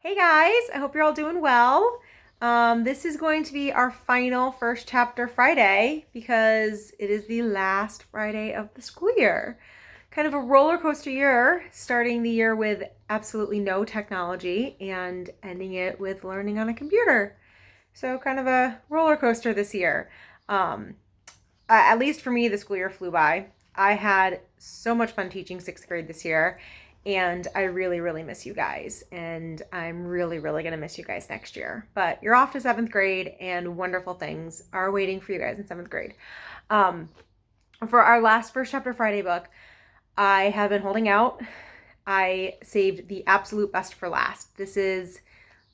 Hey guys, I hope you're all doing well. This is going to be our final first chapter Friday because it is the last Friday of the school year. Kind of a roller coaster year, starting the year with absolutely no technology and ending it with learning on a computer. So kind of a roller coaster this year. Um, at least for me, the school year flew by. I had so much fun teaching sixth grade this year, and I really, really miss you guys. And I'm really, really going to miss you guys next year. But you're off to seventh grade, and wonderful things are waiting for you guys in seventh grade. Um, for our last First Chapter Friday book, I have been holding out. I saved the absolute best for last. This is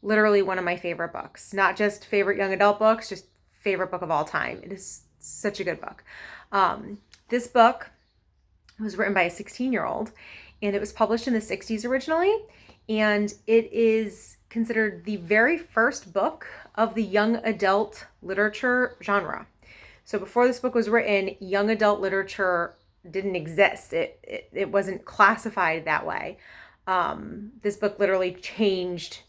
literally one of my favorite books. Not just favorite young adult books, just favorite book of all time. It is such a good book. This book was written by a 16-year-old, and it was published in the 60s originally, and it is considered the very first book of the young adult literature genre. So before this book was written, young adult literature didn't exist. It wasn't classified that way. This book literally changed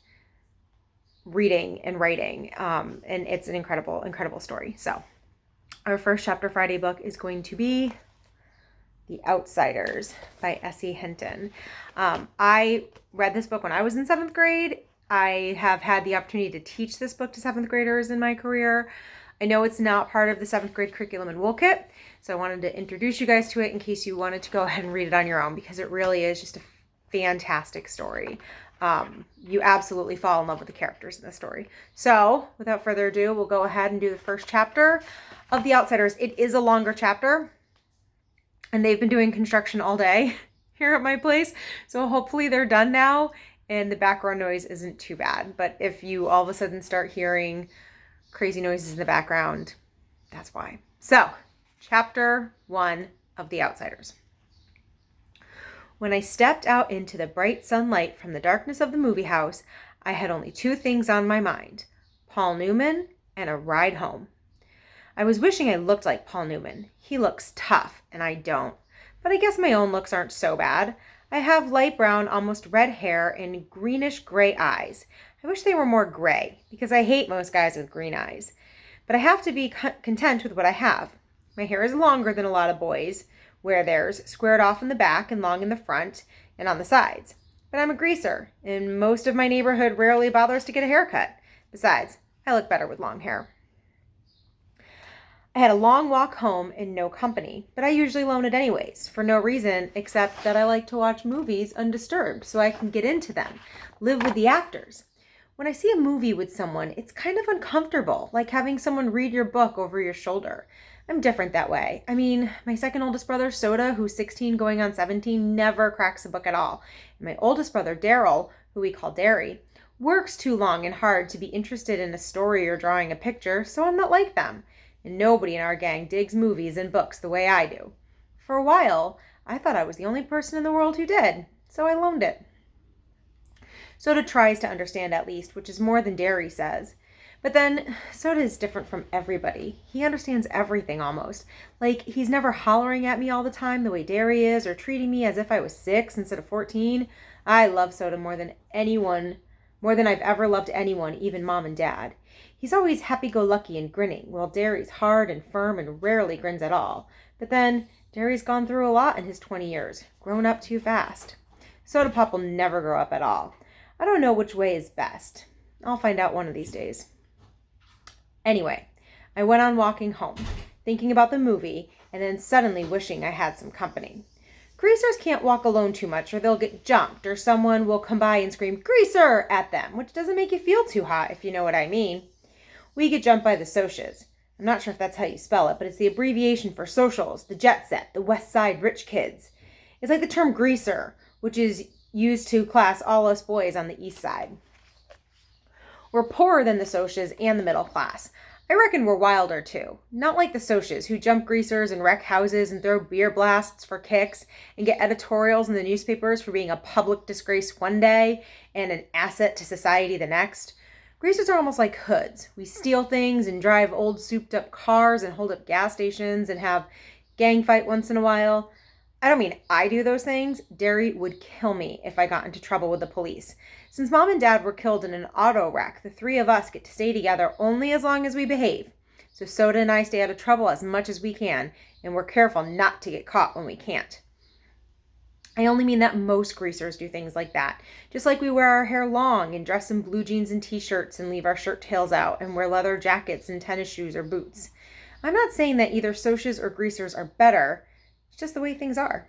reading and writing, and it's an incredible, incredible story. So our First Chapter Friday book is going to be The Outsiders by S.E. Hinton. I read this book when I was in seventh grade. I have had the opportunity to teach this book to seventh graders in my career. I know it's not part of the seventh grade curriculum in Woolkit, so I wanted to introduce you guys to it in case you wanted to go ahead and read it on your own, because it really is just a fantastic story. You absolutely fall in love with the characters in the story. So without further ado, we'll go ahead and do the first chapter of The Outsiders. It is a longer chapter, and they've been doing construction all day here at my place. So hopefully they're done now and the background noise isn't too bad. But if you all of a sudden start hearing crazy noises in the background, that's why. So, chapter 1 of The Outsiders. When I stepped out into the bright sunlight from the darkness of the movie house, I had only two things on my mind: Paul Newman and a ride home. I was wishing I looked like Paul Newman. He looks tough, and I don't. But I guess my own looks aren't so bad. I have light brown, almost red hair and greenish-gray eyes. I wish they were more gray, because I hate most guys with green eyes. But I have to be content with what I have. My hair is longer than a lot of boys wear theirs, squared off in the back and long in the front and on the sides. But I'm a greaser, and most of my neighborhood rarely bothers to get a haircut. Besides, I look better with long hair. I had a long walk home and no company, but I usually loan it anyways, for no reason except that I like to watch movies undisturbed so I can get into them, live with the actors. When I see a movie with someone, it's kind of uncomfortable, like having someone read your book over your shoulder. I'm different that way. I mean, my second oldest brother, Soda, who's 16 going on 17, never cracks a book at all. And my oldest brother, Daryl, who we call Derry, works too long and hard to be interested in a story or drawing a picture, so I'm not like them. And nobody in our gang digs movies and books the way I do. For a while, I thought I was the only person in the world who did, so I loaned it. Soda tries to understand at least, which is more than Derry says. But then, Soda is different from everybody. He understands everything almost. Like, he's never hollering at me all the time the way Derry is, or treating me as if I was 6 instead of 14. I love Soda more than I've ever loved anyone, even Mom and Dad. He's always happy-go-lucky and grinning, while Derry's hard and firm and rarely grins at all. But then, Derry's gone through a lot in his 20 years, grown up too fast. Soda Pop will never grow up at all. I don't know which way is best. I'll find out one of these days. Anyway, I went on walking home, thinking about the movie, and then suddenly wishing I had some company. Greasers can't walk alone too much, or they'll get jumped, or someone will come by and scream, "Greaser!" at them, which doesn't make you feel too hot, if you know what I mean. We get jumped by the Socias. I'm not sure if that's how you spell it, but it's the abbreviation for socials, the jet set, the West Side rich kids. It's like the term greaser, which is used to class all us boys on the East Side. We're poorer than the Socias and the middle class. I reckon we're wilder too. Not like the Socias, who jump greasers and wreck houses and throw beer blasts for kicks and get editorials in the newspapers for being a public disgrace one day and an asset to society the next. Greasers are almost like hoods. We steal things and drive old souped-up cars and hold up gas stations and have gang fight once in a while. I don't mean I do those things. Derry would kill me if I got into trouble with the police. Since Mom and Dad were killed in an auto wreck, the three of us get to stay together only as long as we behave. So Soda and I stay out of trouble as much as we can, and we're careful not to get caught when we can't. I only mean that most greasers do things like that. Just like we wear our hair long and dress in blue jeans and t-shirts and leave our shirt tails out and wear leather jackets and tennis shoes or boots. I'm not saying that either Socs or greasers are better. It's just the way things are.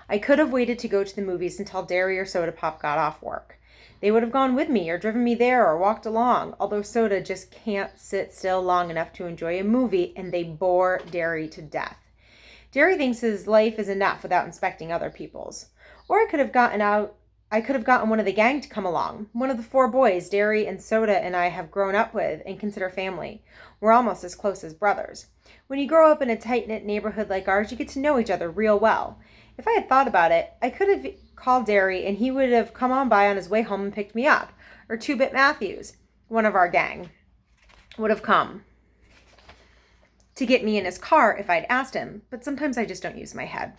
I could have waited to go to the movies until Derry or Soda Pop got off work. They would have gone with me or driven me there or walked along, although Soda just can't sit still long enough to enjoy a movie, and they bore Derry to death. Derry thinks his life is enough without inspecting other people's. Or I could have gotten one of the gang to come along, one of the 4 boys Derry and Soda and I have grown up with and consider family. We're almost as close as brothers. When you grow up in a tight-knit neighborhood like ours, you get to know each other real well. If I had thought about it, I could have called Derry and he would have come on by on his way home and picked me up. Or 2-Bit Matthews, one of our gang, would have come to get me in his car if I'd asked him, but sometimes I just don't use my head.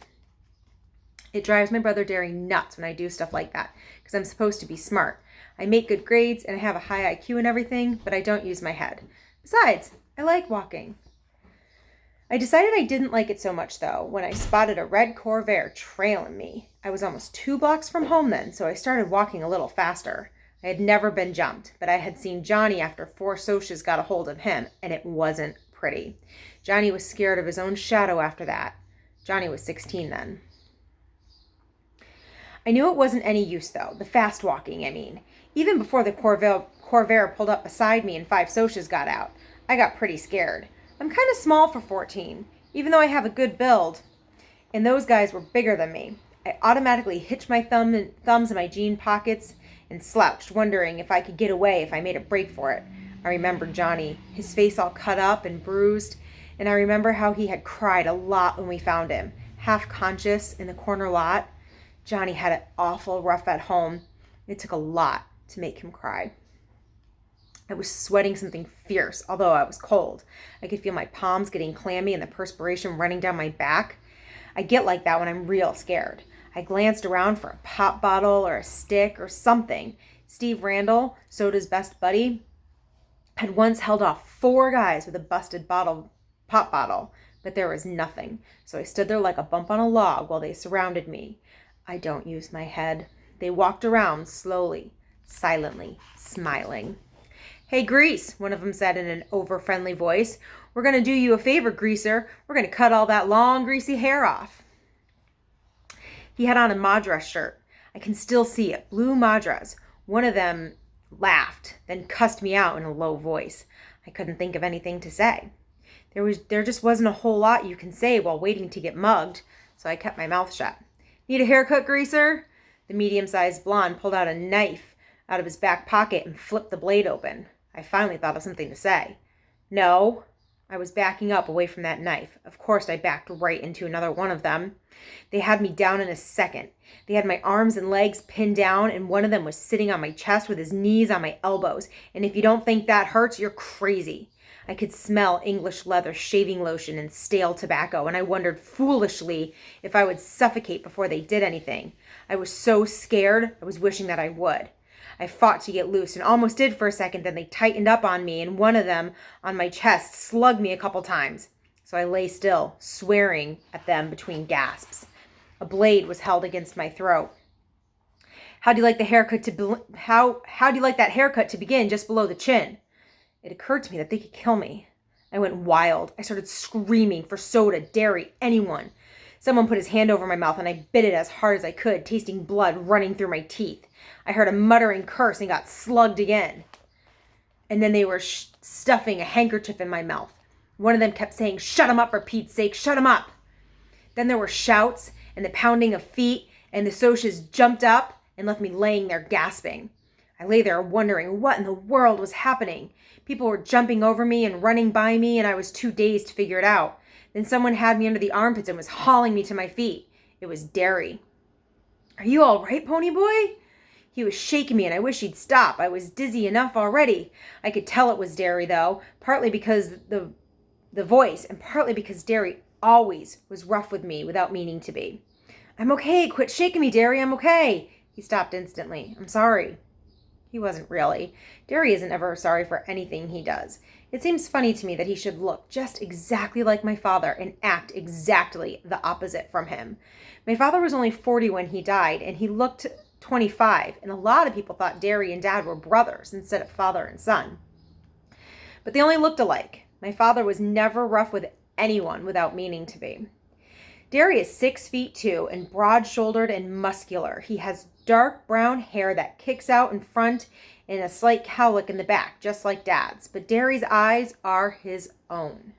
It drives my brother Derry nuts when I do stuff like that, because I'm supposed to be smart. I make good grades and I have a high IQ and everything, but I don't use my head. Besides, I like walking. I decided I didn't like it so much, though, when I spotted a red Corvair trailing me. I was almost 2 blocks from home then, so I started walking a little faster. I had never been jumped, but I had seen Johnny after 4 Socs got a hold of him, and it wasn't pretty. Johnny was scared of his own shadow after that. Johnny was 16 then. I knew it wasn't any use, though, the fast walking, I mean. Even before the Corvair pulled up beside me and 5 Socs got out, I got pretty scared. I'm kind of small for 14, even though I have a good build, and those guys were bigger than me. I automatically hitched my thumbs in my jean pockets and slouched, wondering if I could get away if I made a break for it. I remembered Johnny, his face all cut up and bruised, and I remember how he had cried a lot when we found him, half conscious in the corner lot. Johnny had it awful rough at home. It took a lot to make him cry. I was sweating something fierce, although I was cold. I could feel my palms getting clammy and the perspiration running down my back. I get like that when I'm real scared. I glanced around for a pop bottle or a stick or something. Steve Randall, Soda's best buddy, had once held off 4 guys with a busted pop bottle, but there was nothing. So I stood there like a bump on a log while they surrounded me. I don't use my head. They walked around slowly, silently, smiling. "Hey, Grease," one of them said in an over-friendly voice. "We're going to do you a favor, Greaser. We're going to cut all that long, greasy hair off." He had on a Madras shirt. I can still see it, blue Madras. One of them laughed, then cussed me out in a low voice. I couldn't think of anything to say. There just wasn't a whole lot you can say while waiting to get mugged, so I kept my mouth shut. "Need a haircut, Greaser?" The medium-sized blonde pulled out a knife out of his back pocket and flipped the blade open. I finally thought of something to say. "No." I was backing up away from that knife. Of course, I backed right into another one of them. They had me down in a second. They had my arms and legs pinned down, and one of them was sitting on my chest with his knees on my elbows. And if you don't think that hurts, you're crazy. I could smell English leather shaving lotion and stale tobacco, and I wondered foolishly if I would suffocate before they did anything. I was so scared, I was wishing that I would. I fought to get loose and almost did for a second, then they tightened up on me, and one of them on my chest slugged me a couple times. So I lay still, swearing at them between gasps. A blade was held against my throat. How do you like that haircut to begin just below the chin?" It occurred to me that they could kill me. I went wild. I started screaming for Soda, Derry, anyone. Someone put his hand over my mouth and I bit it as hard as I could, tasting blood running through my teeth. I heard a muttering curse and got slugged again. And then they were stuffing a handkerchief in my mouth. One of them kept saying, "Shut him up, for Pete's sake, shut him up." Then there were shouts and the pounding of feet, and the Socs jumped up and left me laying there gasping. I lay there wondering what in the world was happening. People were jumping over me and running by me, and I was too dazed to figure it out. Then someone had me under the armpits and was hauling me to my feet. It was Derry. "Are you all right, pony boy?" He was shaking me, and I wish he'd stop. I was dizzy enough already. I could tell it was Derry, though, partly because the voice, and partly because Derry always was rough with me without meaning to be. "I'm okay. Quit shaking me, Derry. I'm okay." He stopped instantly. I'm sorry. He wasn't really. Derry isn't ever sorry for anything he does. It seems funny to me that he should look just exactly like my father and act exactly the opposite from him. My father was only 40 when he died, and he looked 25, and a lot of people thought Derry and Dad were brothers instead of father and son. But they only looked alike. My father was never rough with anyone without meaning to be. Derry is 6'2" and broad-shouldered and muscular. He has dark brown hair that kicks out in front and a slight cowlick in the back, just like Dad's. But Derry's eyes are his own.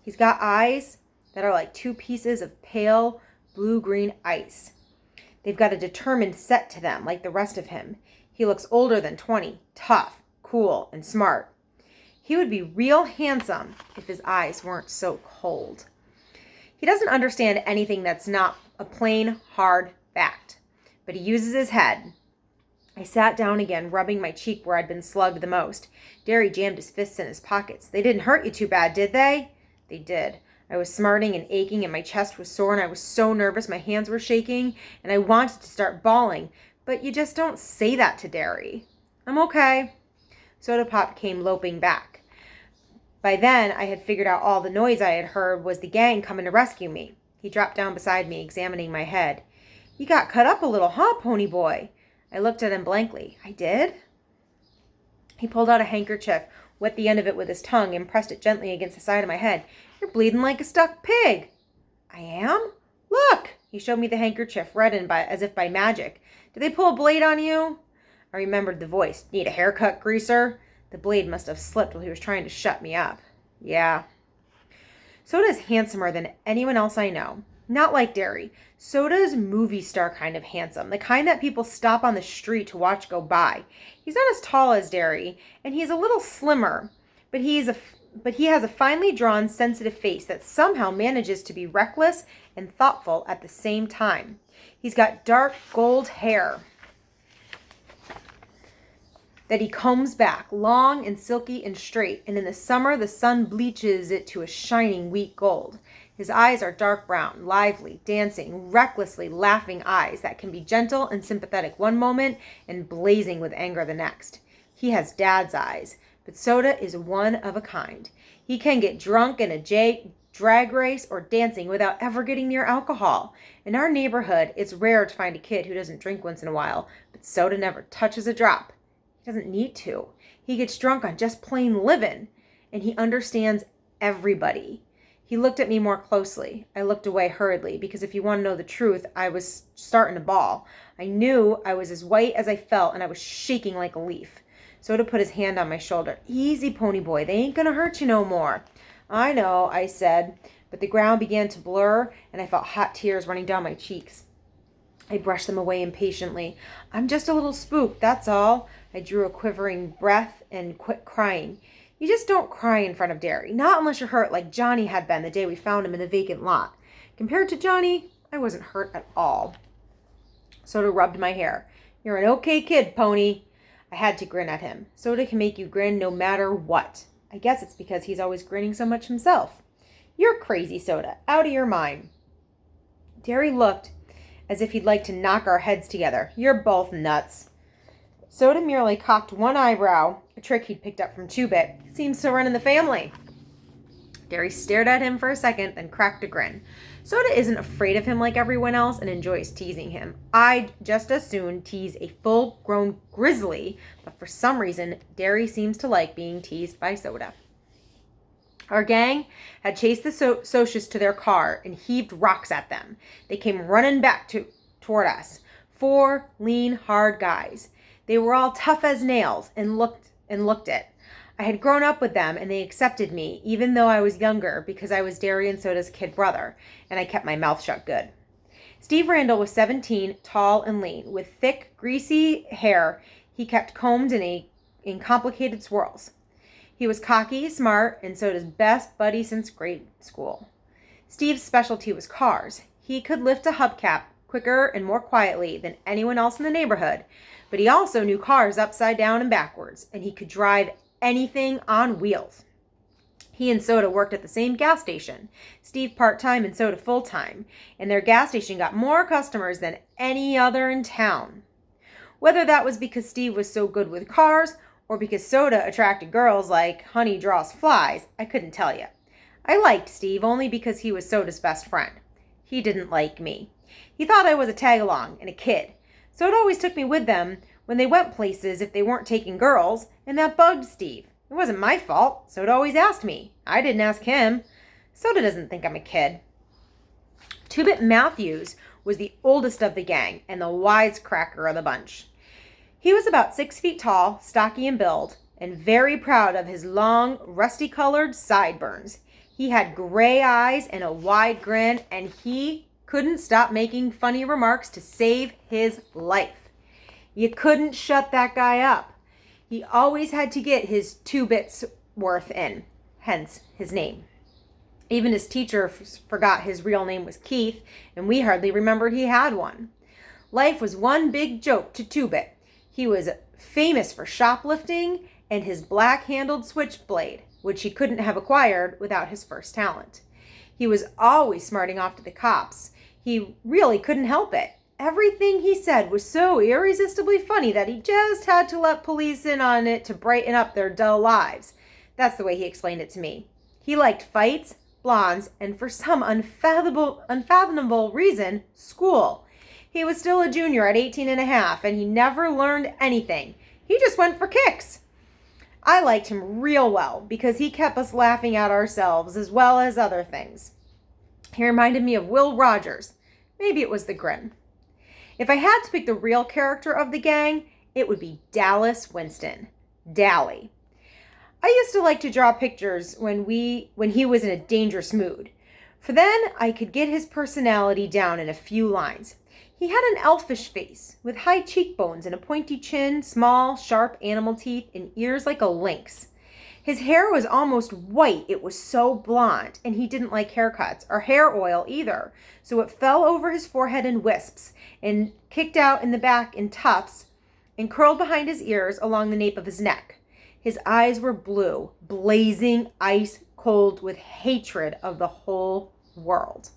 He's got eyes that are like two pieces of pale blue-green ice. They've got a determined set to them, like the rest of him. He looks older than 20, tough, cool, and smart. He would be real handsome if his eyes weren't so cold. He doesn't understand anything that's not a plain, hard fact, but he uses his head. I sat down again, rubbing my cheek where I'd been slugged the most. Derry jammed his fists in his pockets. They didn't hurt you too bad, did they? They did. I was smarting and aching, and my chest was sore, and I was so nervous my hands were shaking, and I wanted to start bawling. But you just don't say that to Derry. I'm okay. Soda Pop came loping back. By then, I had figured out all the noise I had heard was the gang coming to rescue me. He dropped down beside me, examining my head. You got cut up a little, huh, pony boy? I looked at him blankly. I did? He pulled out a handkerchief, wet the end of it with his tongue, and pressed it gently against the side of my head. You're bleeding like a stuck pig. I am? Look! He showed me the handkerchief, reddened as if by magic. Did they pull a blade on you? I remembered the voice. Need a haircut, greaser? The blade must have slipped while he was trying to shut me up. Yeah. Soda's handsomer than anyone else I know. Not like Derry. Soda's movie star kind of handsome, the kind that people stop on the street to watch go by. He's not as tall as Derry, and he's a little slimmer, but he has a finely drawn, sensitive face that somehow manages to be reckless and thoughtful at the same time. He's got dark gold hair that he combs back, long and silky and straight, and in the summer the sun bleaches it to a shining wheat gold. His eyes are dark brown, lively, dancing, recklessly laughing eyes that can be gentle and sympathetic one moment and blazing with anger the next. He has Dad's eyes, but Soda is one of a kind. He can get drunk in a drag race or dancing without ever getting near alcohol. In our neighborhood, it's rare to find a kid who doesn't drink once in a while, but Soda never touches a drop. He doesn't need to. He gets drunk on just plain living, and he understands everybody. He looked at me more closely. I looked away hurriedly because if you want to know the truth, I was starting to bawl. I knew I was as white as I felt, and I was shaking like a leaf. Soda put his hand on my shoulder. Easy, pony boy. They ain't gonna hurt you no more. I know, I said, but the ground began to blur, and I felt hot tears running down my cheeks. I brushed them away impatiently. I'm just a little spooked, that's all. I drew a quivering breath and quit crying. You just don't cry in front of Derry, not unless you're hurt like Johnny had been the day we found him in the vacant lot. Compared to Johnny, I wasn't hurt at all. Soda rubbed my hair. You're an okay kid, Pony. I had to grin at him. Soda can make you grin no matter what. I guess it's because he's always grinning so much himself. You're crazy, Soda. Out of your mind. Derry looked as if he'd like to knock our heads together. You're both nuts. Soda merely cocked one eyebrow, a trick he'd picked up from Two-Bit. Seems to run in the family. Derry stared at him for a second, then cracked a grin. Soda isn't afraid of him like everyone else and enjoys teasing him. I'd just as soon tease a full-grown grizzly, but for some reason, Derry seems to like being teased by Soda. Our gang had chased the Socias to their car and heaved rocks at them. They came running back toward us. 4 lean, hard guys. They were all tough as nails and looked it. I had grown up with them and they accepted me, even though I was younger because I was Derry and Soda's kid brother, and I kept my mouth shut good. Steve Randall was 17, tall and lean, with thick, greasy hair he kept combed in complicated swirls. He was cocky, smart, and Soda's best buddy since grade school. Steve's specialty was cars. He could lift a hubcap quicker and more quietly than anyone else in the neighborhood, but he also knew cars upside down and backwards, and he could drive anything on wheels. He and Soda worked at the same gas station, Steve part-time and Soda full-time, and their gas station got more customers than any other in town. Whether that was because Steve was so good with cars or because soda attracted girls like honey draws flies, I couldn't tell you. I liked Steve only because he was Soda's best friend. He didn't like me. He thought I was a tag-along and a kid. Soda always took me with them when they went places if they weren't taking girls, and that bugged Steve. It wasn't my fault. Soda always asked me. I didn't ask him. Soda doesn't think I'm a kid. Two-Bit Matthews was the oldest of the gang and the wisecracker of the bunch. He was about 6 feet tall, stocky in build, and very proud of his long, rusty-colored sideburns. He had gray eyes and a wide grin, and he couldn't stop making funny remarks to save his life. You couldn't shut that guy up. He always had to get his 2 bits worth in, hence his name. Even his teacher forgot his real name was Keith, and we hardly remembered he had one. Life was one big joke to 2-Bit. He was famous for shoplifting and his black-handled switchblade, which he couldn't have acquired without his first talent. He was always smarting off to the cops. He really couldn't help it. Everything he said was so irresistibly funny that he just had to let police in on it to brighten up their dull lives. That's the way he explained it to me. He liked fights, blondes, and for some unfathomable reason, school. He was still a junior at 18 and a half, and he never learned anything. He just went for kicks. I liked him real well because he kept us laughing at ourselves as well as other things. He reminded me of Will Rogers. Maybe it was the grin. If I had to pick the real character of the gang, it would be Dallas Winston. Dally. I used to like to draw pictures when he was in a dangerous mood, for then I could get his personality down in a few lines. He had an elfish face with high cheekbones and a pointy chin, small, sharp animal teeth, and ears like a lynx. His hair was almost white. It was so blonde, and he didn't like haircuts or hair oil either, so it fell over his forehead in wisps and kicked out in the back in tufts and curled behind his ears along the nape of his neck. His eyes were blue, blazing ice cold with hatred of the whole world.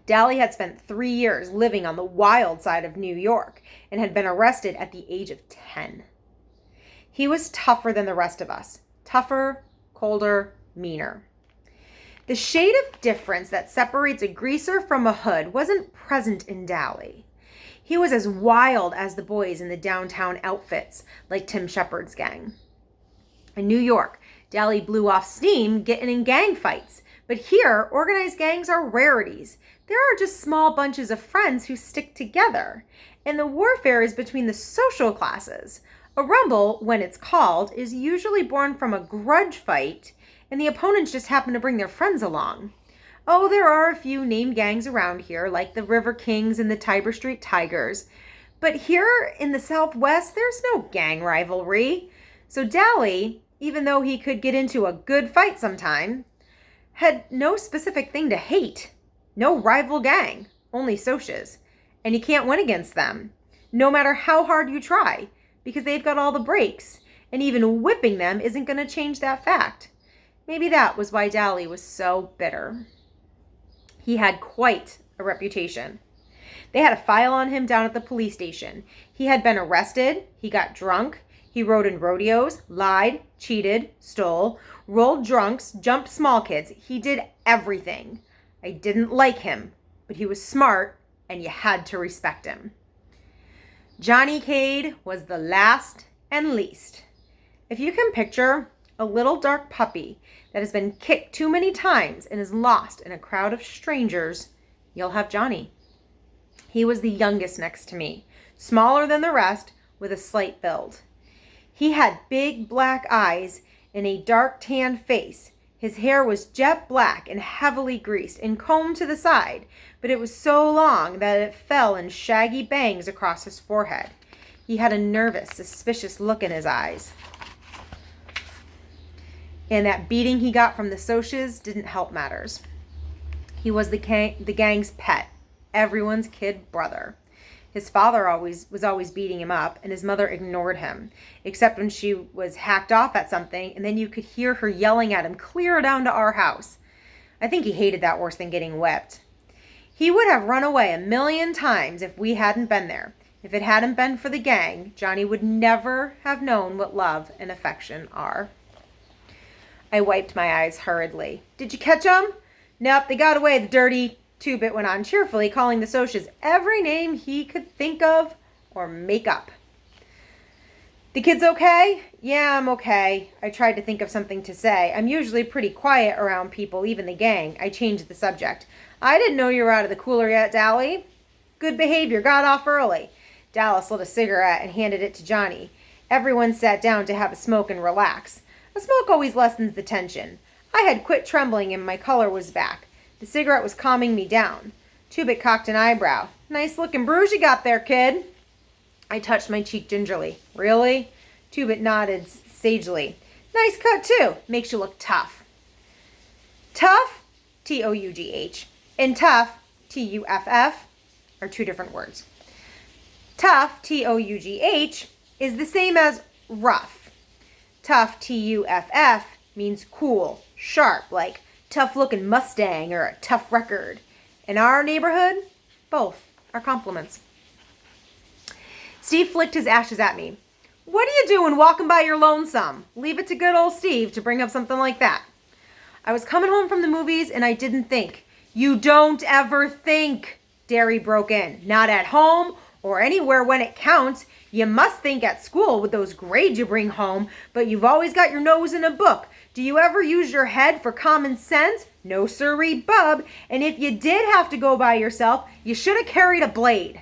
Dally had spent 3 years living on the wild side of New York and had been arrested at the age of 10. He was tougher than the rest of us. Tougher, colder, meaner. The shade of difference that separates a greaser from a hood wasn't present in Dally. He was as wild as the boys in the downtown outfits, like Tim Shepard's gang. In New York, Dally blew off steam getting in gang fights, but here, organized gangs are rarities. There are just small bunches of friends who stick together, and the warfare is between the social classes. A rumble, when it's called, is usually born from a grudge fight, and the opponents just happen to bring their friends along. Oh, there are a few named gangs around here, like the River Kings and the Tiber Street Tigers, but here in the Southwest, there's no gang rivalry. So Dally, even though he could get into a good fight sometime, had no specific thing to hate. No rival gang, only socias. And you can't win against them, no matter how hard you try, because they've got all the breaks, and even whipping them isn't going to change that fact. Maybe that was why Dally was so bitter. He had quite a reputation. They had a file on him down at the police station. He had been arrested, he got drunk, he rode in rodeos, lied, cheated, stole, rolled drunks, jumped small kids. He did everything. I didn't like him, but he was smart, and you had to respect him. Johnny Cade was the last and least. If you can picture a little dark puppy that has been kicked too many times and is lost in a crowd of strangers, you'll have Johnny. He was the youngest next to me, smaller than the rest, with a slight build. He had big black eyes and a dark tan face. His hair was jet black and heavily greased and combed to the side, but it was so long that it fell in shaggy bangs across his forehead. He had a nervous, suspicious look in his eyes. And that beating he got from the socias didn't help matters. He was the gang's pet, everyone's kid brother. His father was always beating him up, and his mother ignored him, except when she was hacked off at something, and then you could hear her yelling at him clear down to our house. I think he hated that worse than getting whipped. He would have run away 1,000,000 times if we hadn't been there. If it hadn't been for the gang, Johnny would never have known what love and affection are. I wiped my eyes hurriedly. Did you catch 'em? Nope, they got away, the dirty... Two-Bit went on cheerfully, calling the Socs every name he could think of or make up. The kids okay? Yeah, I'm okay. I tried to think of something to say. I'm usually pretty quiet around people, even the gang. I changed the subject. I didn't know you were out of the cooler yet, Dally. Good behavior. Got off early. Dallas lit a cigarette and handed it to Johnny. Everyone sat down to have a smoke and relax. A smoke always lessens the tension. I had quit trembling and my color was back. The cigarette was calming me down. Two-Bit cocked an eyebrow. Nice looking bruise you got there, kid. I touched my cheek gingerly. Really? Two-Bit nodded sagely. Nice cut, too. Makes you look tough. Tough, T-O-U-G-H, and tough, T-U-F-F, are two different words. Tough, T-O-U-G-H, is the same as rough. Tough, T-U-F-F, means cool, sharp, like tough-looking Mustang or a tough record. In our neighborhood, both are compliments. Steve flicked his ashes at me. What are you doing walking by your lonesome? Leave it to good old Steve to bring up something like that. I was coming home from the movies and I didn't think. You don't ever think, Derry broke in. Not at home or anywhere when it counts. You must think at school with those grades you bring home, but you've always got your nose in a book. Do you ever use your head for common sense? No sirree, bub. And if you did have to go by yourself, you should have carried a blade.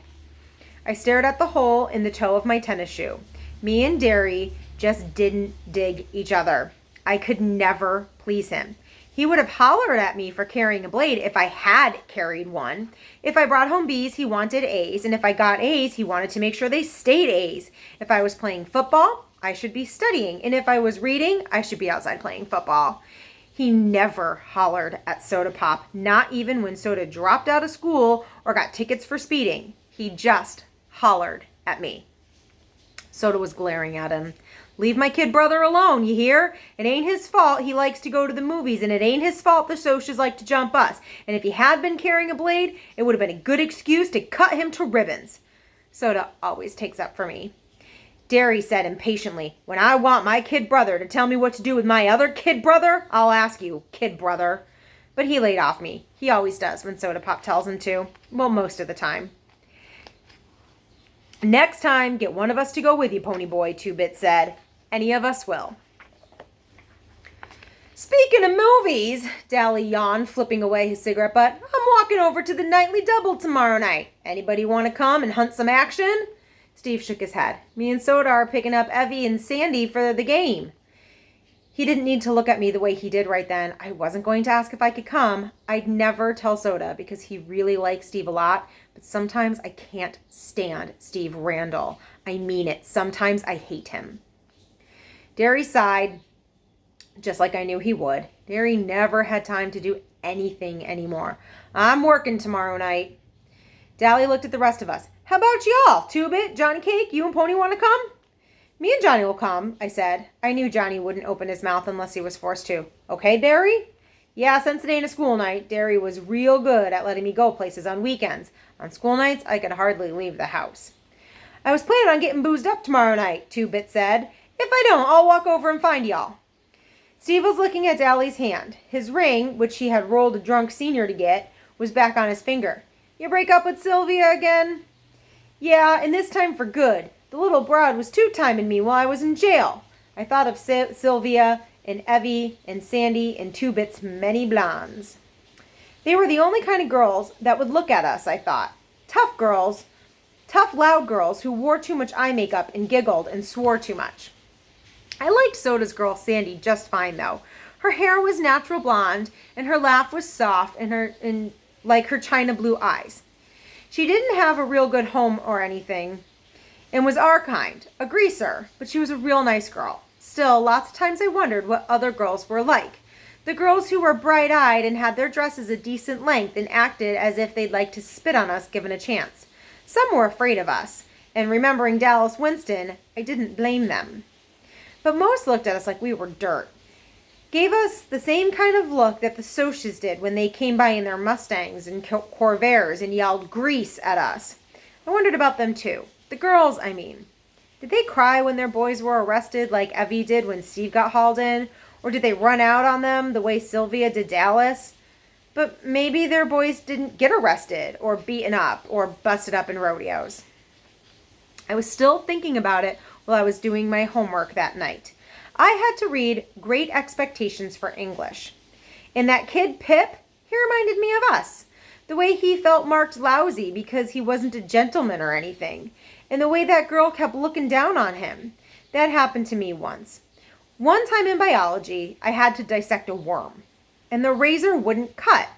I stared at the hole in the toe of my tennis shoe. Me and Derry just didn't dig each other. I could never please him. He would have hollered at me for carrying a blade if I had carried one. If I brought home B's, he wanted A's. And if I got A's, he wanted to make sure they stayed A's. If I was playing football, I should be studying. And if I was reading, I should be outside playing football. He never hollered at Soda Pop, not even when Soda dropped out of school or got tickets for speeding. He just hollered at me. Soda was glaring at him. Leave my kid brother alone, you hear? It ain't his fault he likes to go to the movies, and it ain't his fault the Socs like to jump us. And if he had been carrying a blade, it would have been a good excuse to cut him to ribbons. Soda always takes up for me. Derry said impatiently, when I want my kid brother to tell me what to do with my other kid brother, I'll ask you, kid brother. But he laid off me. He always does when Soda Pop tells him to. Well, most of the time. Next time, get one of us to go with you, Pony Boy, Two-Bit said. Any of us will. Speaking of movies, Dally yawned, flipping away his cigarette butt. I'm walking over to the Nightly Double tomorrow night. Anybody want to come and hunt some action? Steve shook his head. Me and Soda are picking up Evie and Sandy for the game. He didn't need to look at me the way he did right then. I wasn't going to ask if I could come. I'd never tell Soda because he really likes Steve a lot, but sometimes I can't stand Steve Randall. I mean it. Sometimes I hate him. Derry sighed, just like I knew he would. Derry never had time to do anything anymore. I'm working tomorrow night. Dally looked at the rest of us. How about y'all? Two-Bit, Johnny Cake, you and Pony want to come? Me and Johnny will come, I said. I knew Johnny wouldn't open his mouth unless he was forced to. Okay, Derry? Yeah, since it ain't a school night, Derry was real good at letting me go places on weekends. On school nights, I could hardly leave the house. I was planning on getting boozed up tomorrow night, Two-Bit said. If I don't, I'll walk over and find y'all. Steve was looking at Dally's hand. His ring, which he had rolled a drunk senior to get, was back on his finger. You break up with Sylvia again? Yeah, and this time for good. The little broad was two-timing me while I was in jail. I thought of Sylvia and Evie and Sandy and Two-Bit's many blondes. They were the only kind of girls that would look at us, I thought. Tough girls. Tough, loud girls who wore too much eye makeup and giggled and swore too much. I liked Soda's girl Sandy just fine, though. Her hair was natural blonde, and her laugh was soft and like her china blue eyes. She didn't have a real good home or anything, and was our kind, a greaser, but she was a real nice girl. Still, lots of times I wondered what other girls were like. The girls who were bright-eyed and had their dresses a decent length and acted as if they'd like to spit on us given a chance. Some were afraid of us, and remembering Dallas Winston, I didn't blame them. But most looked at us like we were dirt. Gave us the same kind of look that the Socs did when they came by in their Mustangs and Corvairs and yelled grease at us. I wondered about them too. The girls, I mean. Did they cry when their boys were arrested like Evie did when Steve got hauled in? Or did they run out on them the way Sylvia did Dallas? But maybe their boys didn't get arrested or beaten up or busted up in rodeos. I was still thinking about it while I was doing my homework that night. I had to read Great Expectations for English. And that kid Pip, he reminded me of us. The way he felt marked lousy because he wasn't a gentleman or anything. And the way that girl kept looking down on him. That happened to me once. One time in biology, I had to dissect a worm. And the razor wouldn't cut.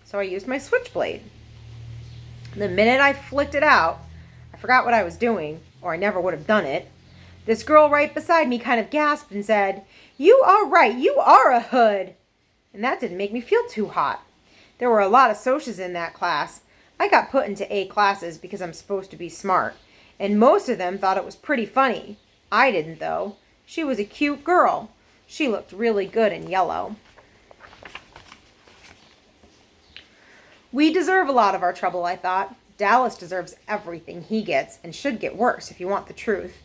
So I used my switchblade. The minute I flicked it out, I forgot what I was doing, or I never would have done it. This girl right beside me kind of gasped and said, "You are right, you are a hood." And that didn't make me feel too hot. There were a lot of socias in that class. I got put into A classes because I'm supposed to be smart. And most of them thought it was pretty funny. I didn't, though. She was a cute girl. She looked really good in yellow. We deserve a lot of our trouble, I thought. Dallas deserves everything he gets and should get worse if you want the truth.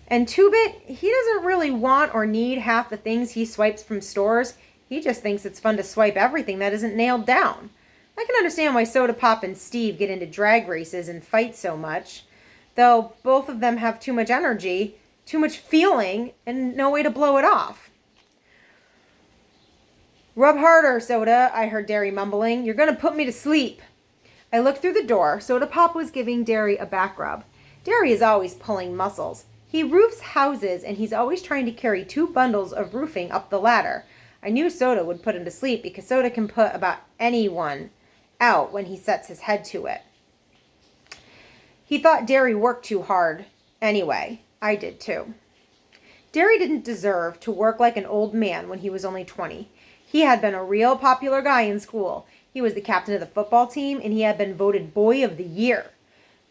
And Two-Bit, he doesn't really want or need half the things he swipes from stores. He just thinks it's fun to swipe everything that isn't nailed down. I can understand why Soda Pop and Steve get into drag races and fight so much, though both of them have too much energy, too much feeling, and no way to blow it off. "Rub harder, Soda," I heard Derry mumbling. "You're going to put me to sleep." I looked through the door. Soda Pop was giving Derry a back rub. Derry is always pulling muscles. He roofs houses, and he's always trying to carry 2 bundles of roofing up the ladder. I knew Soda would put him to sleep because Soda can put about anyone out when he sets his head to it. He thought Derry worked too hard. Anyway, I did too. Derry didn't deserve to work like an old man when he was only 20. He had been a real popular guy in school. He was the captain of the football team, and he had been voted Boy of the Year.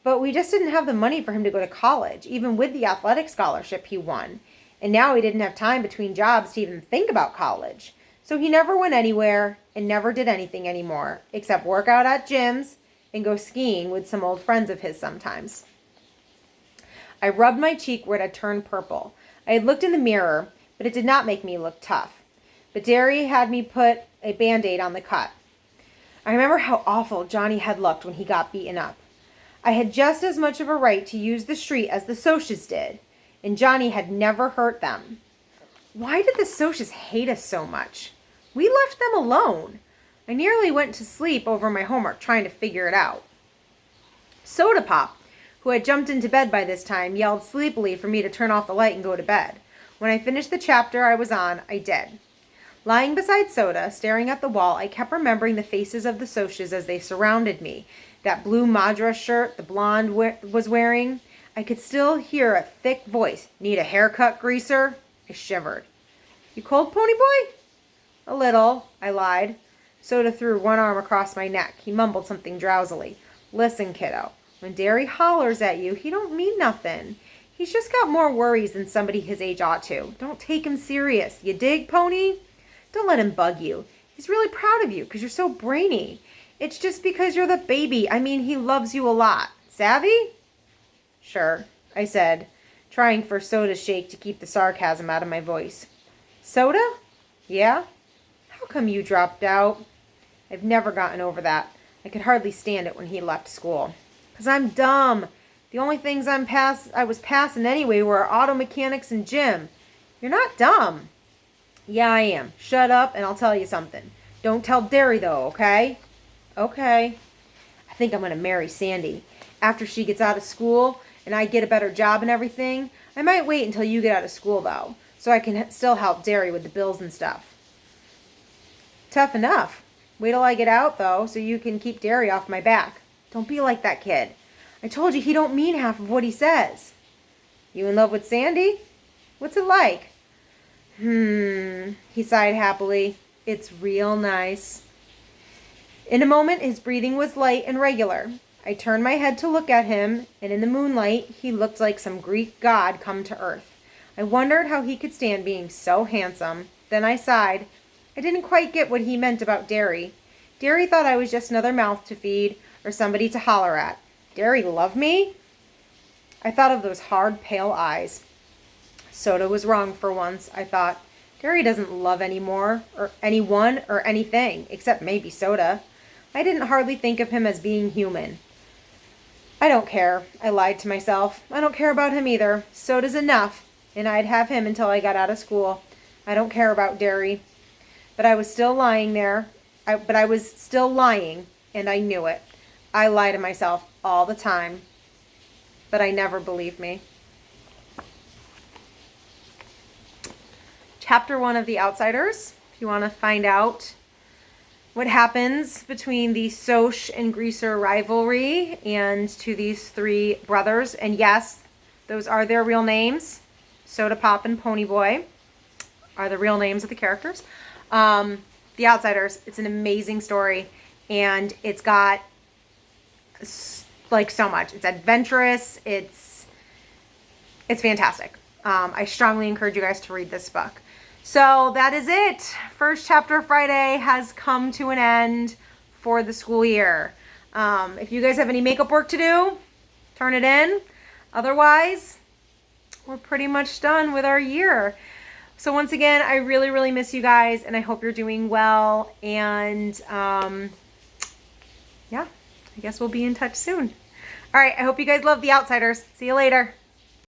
But we just didn't have the money for him to go to college, even with the athletic scholarship he won. And now he didn't have time between jobs to even think about college. So he never went anywhere and never did anything anymore, except work out at gyms and go skiing with some old friends of his sometimes. I rubbed my cheek where it had turned purple. I had looked in the mirror, but it did not make me look tough. But Derry had me put a Band-Aid on the cut. I remember how awful Johnny had looked when he got beaten up. I had just as much of a right to use the street as the Socias did, and Johnny had never hurt them. Why did the Socias hate us so much? We left them alone. I nearly went to sleep over my homework trying to figure it out. Soda Pop, who had jumped into bed by this time, yelled sleepily for me to turn off the light and go to bed. When I finished the chapter I was on, I did. Lying beside Soda, staring at the wall, I kept remembering the faces of the Socias as they surrounded me. That blue Madras shirt the blonde was wearing. I could still hear a thick voice. "Need a haircut, greaser?" I shivered. "You cold, Pony Boy?" "A little," I lied. Soda threw one arm across my neck. He mumbled something drowsily. "Listen, kiddo, when Derry hollers at you, he don't mean nothing. He's just got more worries than somebody his age ought to. Don't take him serious. You dig, Pony? Don't let him bug you. He's really proud of you because you're so brainy. It's just because you're the baby. I mean, he loves you a lot. Savvy?" "Sure," I said, trying for Soda's shake to keep the sarcasm out of my voice. "Soda?" "Yeah?" "How come you dropped out?" I've never gotten over that. I could hardly stand it when he left school. "'Cause I'm dumb. The only things I was passing anyway were auto mechanics and gym. You're not dumb." "Yeah, I am. Shut up and I'll tell you something. Don't tell Derry though, okay?" "Okay." "I think I'm going to marry Sandy. After she gets out of school and I get a better job and everything. I might wait until you get out of school though, so I can still help Derry with the bills and stuff." "Tough enough. Wait till I get out though, so you can keep Derry off my back. Don't be like that kid. I told you he don't mean half of what he says." "You in love with Sandy? What's it like?" He sighed happily. "It's real nice." In a moment, his breathing was light and regular. I turned my head to look at him, and in the moonlight, he looked like some Greek god come to earth. I wondered how he could stand being so handsome. Then I sighed. I didn't quite get what he meant about Derry. Derry thought I was just another mouth to feed or somebody to holler at. Derry love me? I thought of those hard, pale eyes. Soda was wrong for once. I thought, Derry doesn't love anymore, or anyone, or anything, except maybe Soda. I didn't hardly think of him as being human. I don't care, I lied to myself. I don't care about him either. Soda's enough, and I'd have him until I got out of school. I don't care about Derry. But I was still lying there. I was still lying, and I knew it. I lie to myself all the time, but I never believe me. Chapter 1 of The Outsiders. If you want to find out what happens between the Soch and Greaser rivalry and to these three brothers. And yes, those are their real names. Soda Pop and Ponyboy are the real names of the characters. The Outsiders, it's an amazing story, and it's got like so much. It's adventurous. It's fantastic. I strongly encourage you guys to read this book. So that is it. First chapter Friday has come to an end for the school year. If you guys have any makeup work to do, turn it in. Otherwise, we're pretty much done with our year. So once again, I really, really miss you guys, and I hope you're doing well. And yeah, I guess we'll be in touch soon. All right, I hope you guys love The Outsiders. See you later.